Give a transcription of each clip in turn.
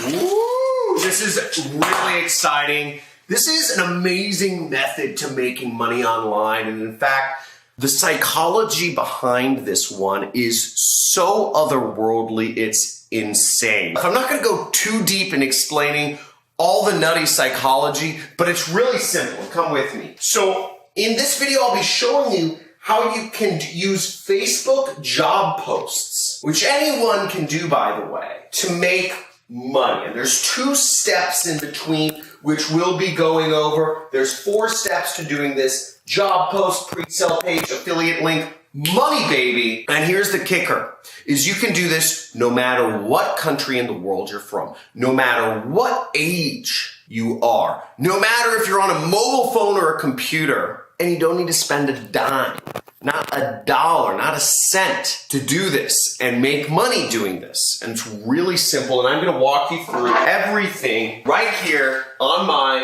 Woo! This is really exciting. This is an amazing method to making money online. And in fact, the psychology behind this one is so otherworldly, it's insane. I'm not gonna go too deep in explaining all the nutty psychology, but it's really simple. Come with me. So in this video, I'll be showing you how you can use Facebook job posts, which anyone can do, by the way, to make money. And there's 2 steps in between, which we'll be going over. There's 4 steps to doing this: job post, pre-sale page, affiliate link, money, baby. And here's the kicker, is you can do this no matter what country in the world you're from, no matter what age you are, no matter if you're on a mobile phone or a computer, and you don't need to spend a dime, not a dollar, not a cent to do this and make money doing this. And it's really simple, and I'm gonna walk you through everything right here on my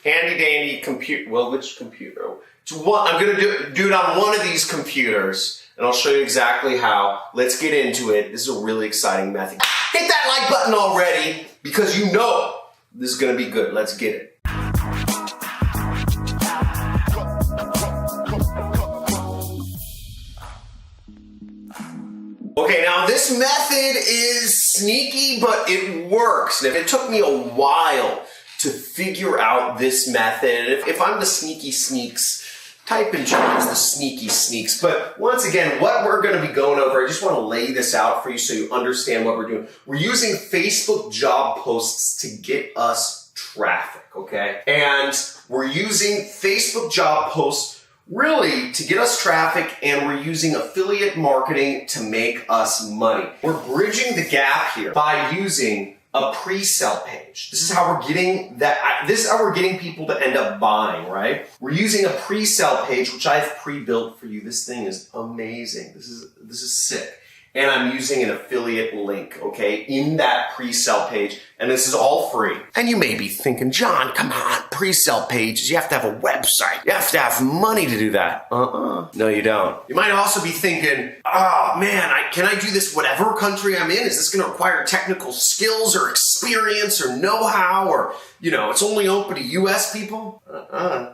handy dandy computer. Well, which computer? I'm gonna do it on one of these computers, and I'll show you exactly how. Let's get into it. This is a really exciting method. Hit that like button already, because you know this is gonna be good. Let's get it. Okay, now this method is sneaky, but it works. And it took me a while to figure out this method. If I'm the sneaky sneaks, type in chat as the sneaky sneaks. But once again, what we're gonna be going over, I just wanna lay this out for you so you understand what we're doing. We're using Facebook job posts to get us traffic, okay? And we're using Facebook job posts really to get us traffic, and we're using affiliate marketing to make us money. We're bridging the gap here by using a pre-sale page. This is how we're getting people to end up buying, right? We're using a pre-sale page, which I've pre-built for you. This thing is amazing. This is sick. And I'm using an affiliate link, okay, in that pre-sale page. And this is all free. And you may be thinking, John, come on, pre-sale pages, you have to have a website. You have to have money to do that. No, you don't. You might also be thinking, oh man, can I do this whatever country I'm in? Is this gonna require technical skills or experience or know-how, or, you know, it's only open to US people?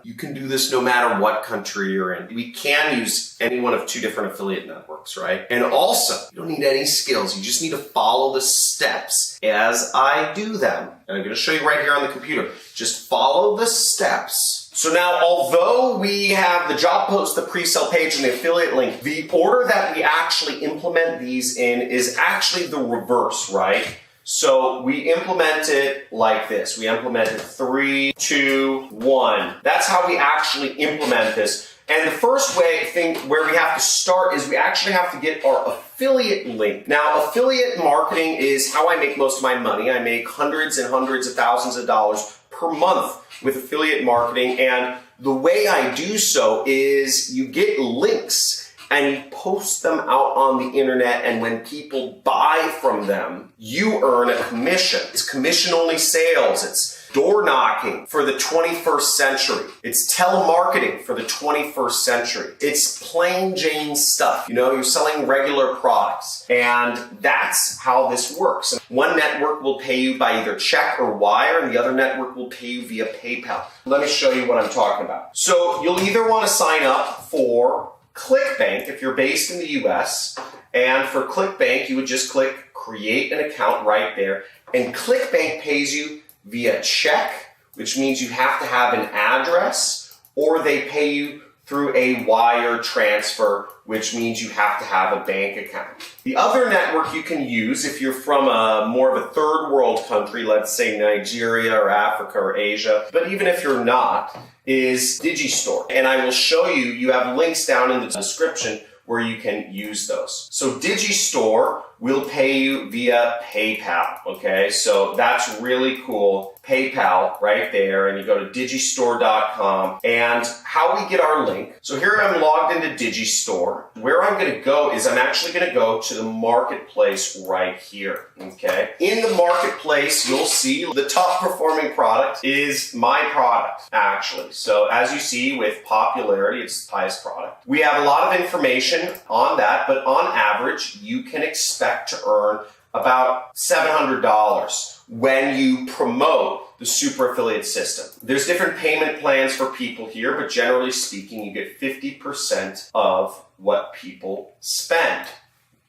You can do this no matter what country you're in. We can use any one of 2 different affiliate networks, right? And also, you don't need any skills. You just need to follow the steps as I do them. And I'm gonna show you right here on the computer. Just follow the steps. So now, although we have the job post, the pre-sale page, and the affiliate link, the order that we actually implement these in is actually the reverse, right? So we implement it like this. We implement it 3, 2, 1. That's how we actually implement this. And the first thing where we have to start is we actually have to get our affiliate link. Now, affiliate marketing is how I make most of my money. I make hundreds and hundreds of thousands of dollars per month with affiliate marketing. And the way I do so is you get links and you post them out on the internet, and when people buy from them, you earn a commission. It's commission-only sales. It's door knocking for the 21st century. It's telemarketing for the 21st century. It's plain Jane stuff. You know, you're selling regular products, and that's how this works. One network will pay you by either check or wire, and the other network will pay you via PayPal. Let me show you what I'm talking about. So you'll either want to sign up for ClickBank if you're based in the US, and for ClickBank, you would just click create an account right there, and ClickBank pays you via check, which means you have to have an address, or they pay you through a wire transfer, which means you have to have a bank account. The other network you can use if you're from more of a third world country, let's say Nigeria or Africa or Asia, but even if you're not, is Digistore. And I will show you, you have links down in the description where you can use those. So Digistore will pay you via PayPal, okay? So that's really cool. PayPal right there, and you go to digistore.com. And how we get our link. So here I'm logged into Digistore. Where I'm gonna go is I'm actually gonna go to the marketplace right here, okay? In the marketplace, you'll see the top performing product is my product, actually. So as you see with popularity, it's the highest product. We have a lot of information on that, but on average, you can expect to earn about $700 when you promote the super affiliate system. There's different payment plans for people here, but generally speaking, you get 50% of what people spend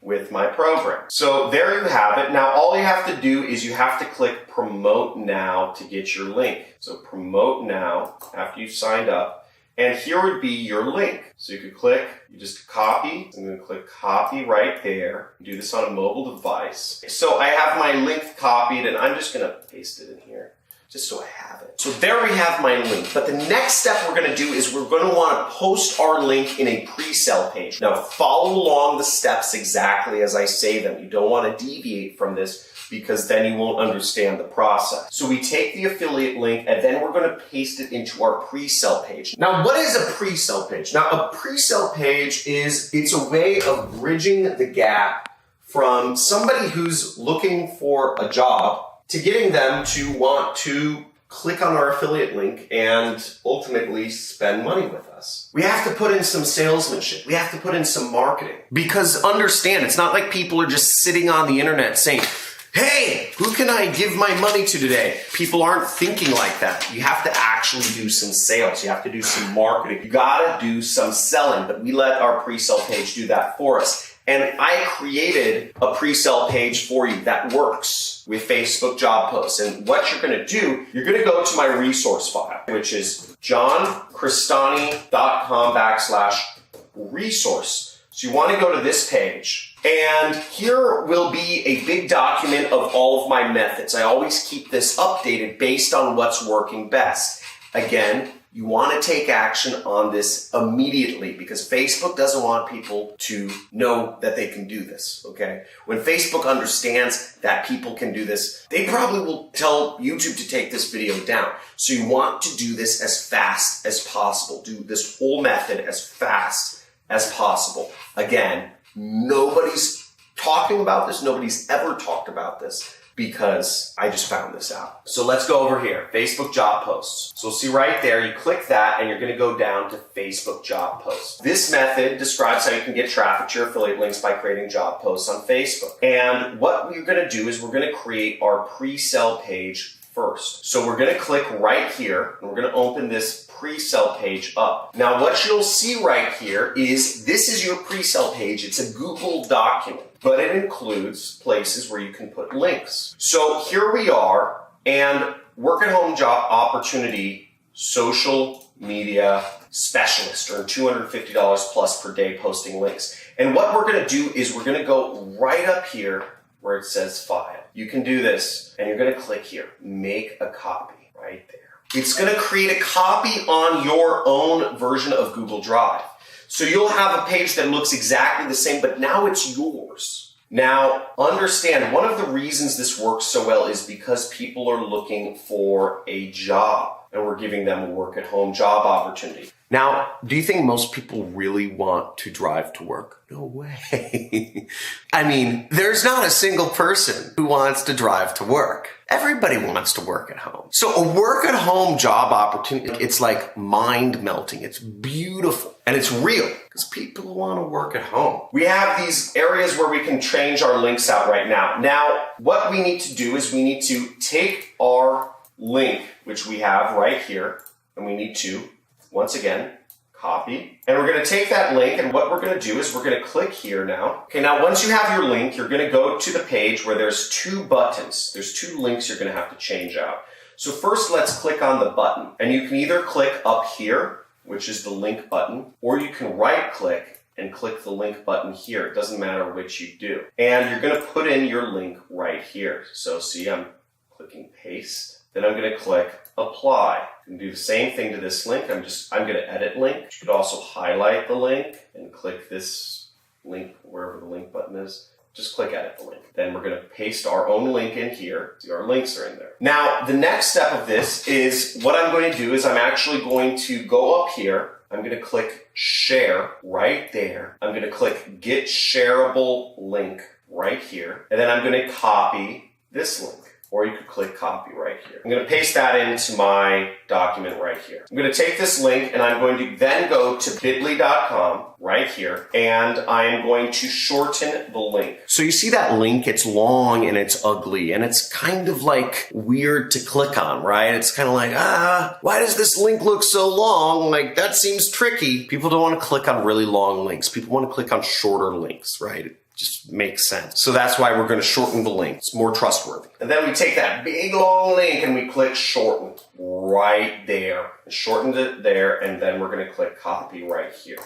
with my program. So there you have it. Now all you have to do is you have to click promote now to get your link. So promote now after you've signed up, and here would be your link. So you could click, you just copy. I'm going to click copy right there. Do this on a mobile device. So I have my link copied, and I'm just going to paste it in here just so I have it. So there we have my link. But the next step we're going to do is we're going to want to post our link in a pre-sale page. Now follow along the steps exactly as I say them. You don't want to deviate from this because then you won't understand the process. So we take the affiliate link and then we're going to paste it into our pre-sale page. Now what is a pre-sale page? Now a pre-sale page it's a way of bridging the gap from somebody who's looking for a job to getting them to want to click on our affiliate link and ultimately spend money with us. We have to put in some salesmanship. We have to put in some marketing. Because understand, it's not like people are just sitting on the internet saying, hey, who can I give my money to today? People aren't thinking like that. You have to actually do some sales. You have to do some marketing. You gotta do some selling, but we let our pre-sale page do that for us. And I created a pre-sale page for you that works with Facebook job posts. And what you're gonna do, you're gonna go to my resource file, which is johncrestani.com/resource. So you wanna go to this page. And here will be a big document of all of my methods. I always keep this updated based on what's working best. Again, you want to take action on this immediately because Facebook doesn't want people to know that they can do this, okay? When Facebook understands that people can do this, they probably will tell YouTube to take this video down. So you want to do this as fast as possible. Do this whole method as fast as possible. Again, nobody's talking about this. Nobody's ever talked about this because I just found this out. So let's go over here, Facebook job posts. So see right there, you click that and you're gonna go down to Facebook job posts. This method describes how you can get traffic to your affiliate links by creating job posts on Facebook. And what we're gonna do is we're gonna create our pre-sale page first. So we're gonna click right here and we're gonna open this pre-sale page up. Now what you'll see right here is this is your pre-sale page. It's a Google document, but it includes places where you can put links. So here we are, and work at home job opportunity, social media specialist, earn $250 plus per day posting links. And what we're gonna do is we're gonna go right up here where it says file. You can do this, and you're gonna click here, make a copy right there. It's gonna create a copy on your own version of Google Drive. So you'll have a page that looks exactly the same, but now it's yours. Now, understand, one of the reasons this works so well is because people are looking for a job, and we're giving them a work-at-home job opportunity. Now, do you think most people really want to drive to work? No way. I mean, there's not a single person who wants to drive to work. Everybody wants to work at home. So a work-at-home job opportunity, it's like mind-melting. It's beautiful. And it's real because people want to work at home. We have these areas where we can change our links out right now. Now, what we need to do is we need to take our link, which we have right here, and we need to, once again, copy. And we're going to take that link, and what we're going to do is we're going to click here now. Okay, now once you have your link, you're going to go to the page where there's two buttons. There's two links you're going to have to change out. So first, let's click on the button. And you can either click up here, which is the link button, or you can right-click and click the link button here. It doesn't matter which you do. And you're going to put in your link right here. So see, I'm clicking paste. Then I'm going to click apply. You can do the same thing to this link. I'm going to edit link. You could also highlight the link and click this link wherever the link button is. Just click edit the link. Then we're going to paste our own link in here. See, our links are in there. Now, the next step of this is what I'm going to do is I'm actually going to go up here. I'm going to click share right there. I'm going to click get shareable link right here. And then I'm going to copy this link. or you could click copy right here. I'm going to paste that into my document right here. I'm going to take this link and I'm going to then go to bit.ly.com right here, and I am going to shorten the link. So you see that link, it's long and it's ugly and it's kind of like weird to click on, right? It's kind of like, why does this link look so long? Like, that seems tricky. People don't want to click on really long links. People want to click on shorter links, right? It just makes sense. So that's why we're going to shorten the link. It's more trustworthy. And then we take that big long link and we click shorten right there. Shortened it there, and then we're going to click copy right here.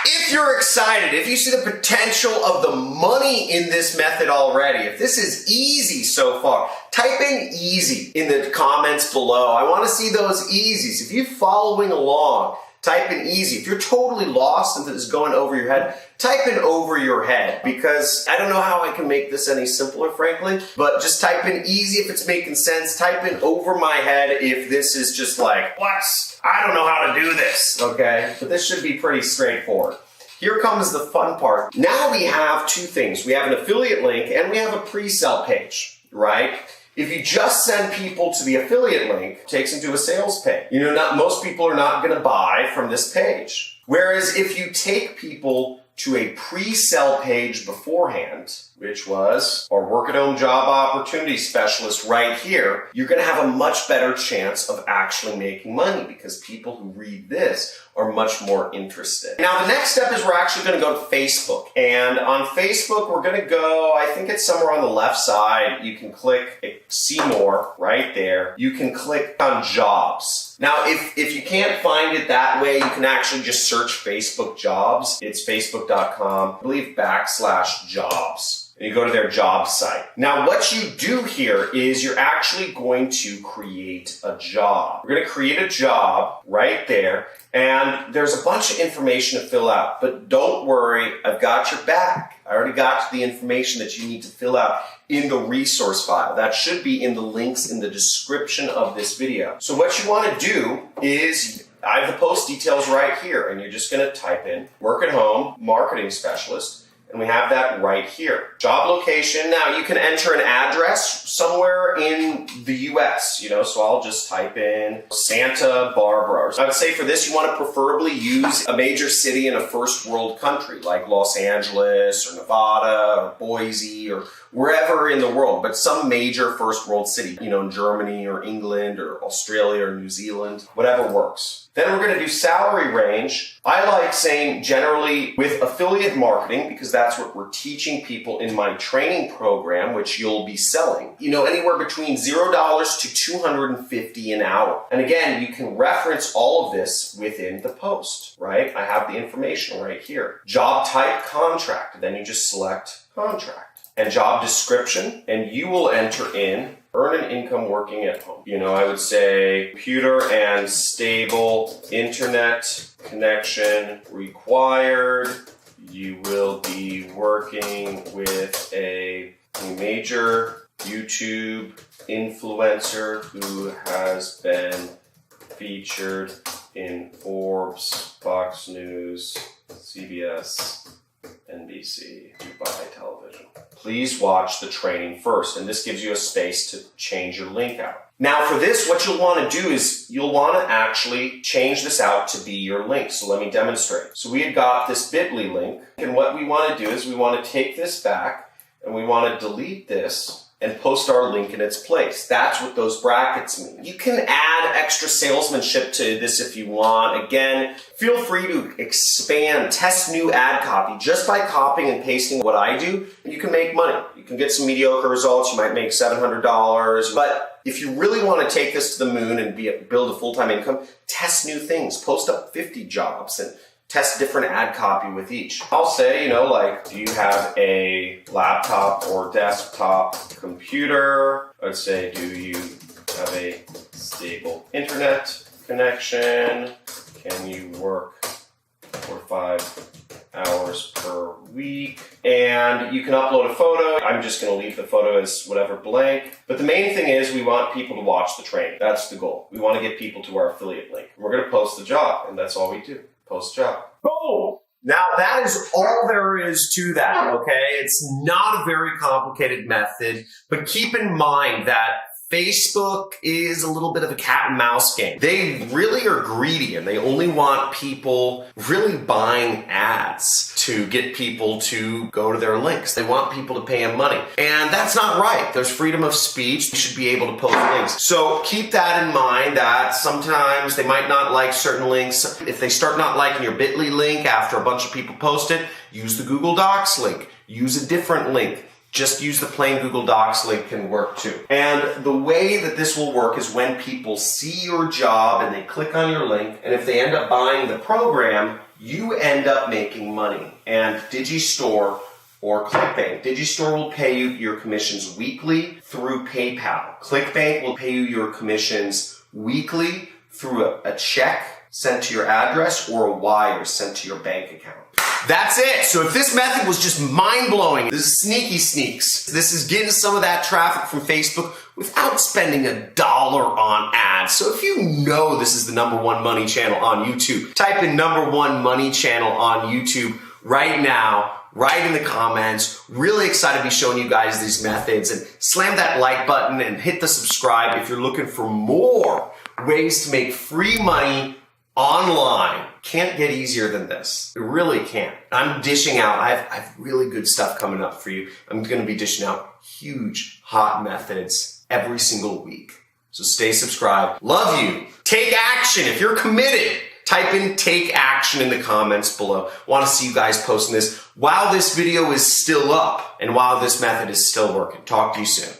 If you're excited, if you see the potential of the money in this method already, if this is easy so far, type in easy in the comments below. I want to see those easies. If you're following along, type in easy. If you're totally lost and this is going over your head, type in over your head, because I don't know how I can make this any simpler, frankly, but just type in easy if it's making sense. Type in over my head if this is just like, what? I don't know how to do this, okay? But this should be pretty straightforward. Here comes the fun part. Now we have two things. We have an affiliate link and we have a pre-sell page, right? If you just send people to the affiliate link, it takes them to a sales page. You know, most people are not going to buy from this page. Whereas if you take people to a pre-sell page beforehand, which was our work at home job opportunity specialist right here, you're going to have a much better chance of actually making money because people who read this are much more interested. Now, the next step is we're actually going to go to Facebook. And on Facebook, we're going to go, I think it's somewhere on the left side. You can click see more right there. You can click on jobs. Now, if you can't find it that way, you can actually just search Facebook jobs. It's facebook.com, I believe /jobs. And you go to their job site. Now, what you do here is you're actually going to create a job. We're going to create a job right there, and there's a bunch of information to fill out. But don't worry, I've got your back. I already got the information that you need to fill out in the resource file. That should be in the links in the description of this video. So what you want to do is, I have the post details right here, and you're just going to type in work at home marketing specialist. And we have that right here. Job location. Now you can enter an address somewhere in the US, so I'll just type in Santa Barbara. I would say for this, you want to preferably use a major city in a first world country like Los Angeles or Nevada or Boise or wherever in the world, but some major first world city, in Germany or England or Australia or New Zealand, whatever works. Then we're going to do salary range. I like saying generally with affiliate marketing because that's what we're teaching people in my training program, which you'll be selling. Anywhere between $0 to $250 an hour. And again, you can reference all of this within the post, right? I have the information right here. Job type, contract. Then you just select contract. And job description, and you will enter in earn an income working at home. I would say computer and stable internet connection required. You will be working with a major YouTube influencer who has been featured in Forbes, Fox News, CBS, NBC, Dubai Television. Please watch the training first, and this gives you a space to change your link out. Now for this, what you'll want to do is you'll want to actually change this out to be your link. So let me demonstrate. So we had got this bit.ly link, and what we want to do is we want to take this back, and we want to delete this and post our link in its place. That's what those brackets mean. You can add extra salesmanship to this if you want. Again, feel free to expand, test new ad copy. Just by copying and pasting what I do, you can make money. You can get some mediocre results. You might make $700. But if you really want to take this to the moon and build a full-time income, test new things. Post up 50 jobs and test different ad copy with each. I'll say, do you have a laptop or desktop computer? I'd say, do you have a stable internet connection? Can you work for 5 hours per week? And you can upload a photo. I'm just going to leave the photo as whatever blank. But the main thing is we want people to watch the training. That's the goal. We want to get people to our affiliate link. We're going to post the job, and that's all we do. Post job. Boom! Now that is all there is to that, okay? It's not a very complicated method, but keep in mind that Facebook is a little bit of a cat and mouse game. They really are greedy and they only want people really buying ads to get people to go to their links. They want people to pay them money. And that's not right. There's freedom of speech. You should be able to post links. So keep that in mind that sometimes they might not like certain links. If they start not liking your bit.ly link after a bunch of people post it, use the Google Docs link. Use a different link. Just use the plain Google Docs link can work too. And the way that this will work is when people see your job and they click on your link, and if they end up buying the program, you end up making money. And Digistore or ClickBank. Digistore will pay you your commissions weekly through PayPal. ClickBank will pay you your commissions weekly through a check sent to your address or a wire sent to your bank account. That's it. So if this method was just mind-blowing, this is Sneaky Sneaks. This is getting some of that traffic from Facebook without spending $1 on ads. So if you know this is the #1 money channel on YouTube, type in #1 money channel on YouTube right now. Write in the comments. Really excited to be showing you guys these methods, and slam that like button and hit the subscribe if you're looking for more ways to make free money online. Can't get easier than this. It really can't. I'm dishing out. I have really good stuff coming up for you. I'm going to be dishing out huge, hot methods every single week. So stay subscribed. Love you. Take action. If you're committed, type in take action in the comments below. Want to see you guys posting this while this video is still up and while this method is still working. Talk to you soon.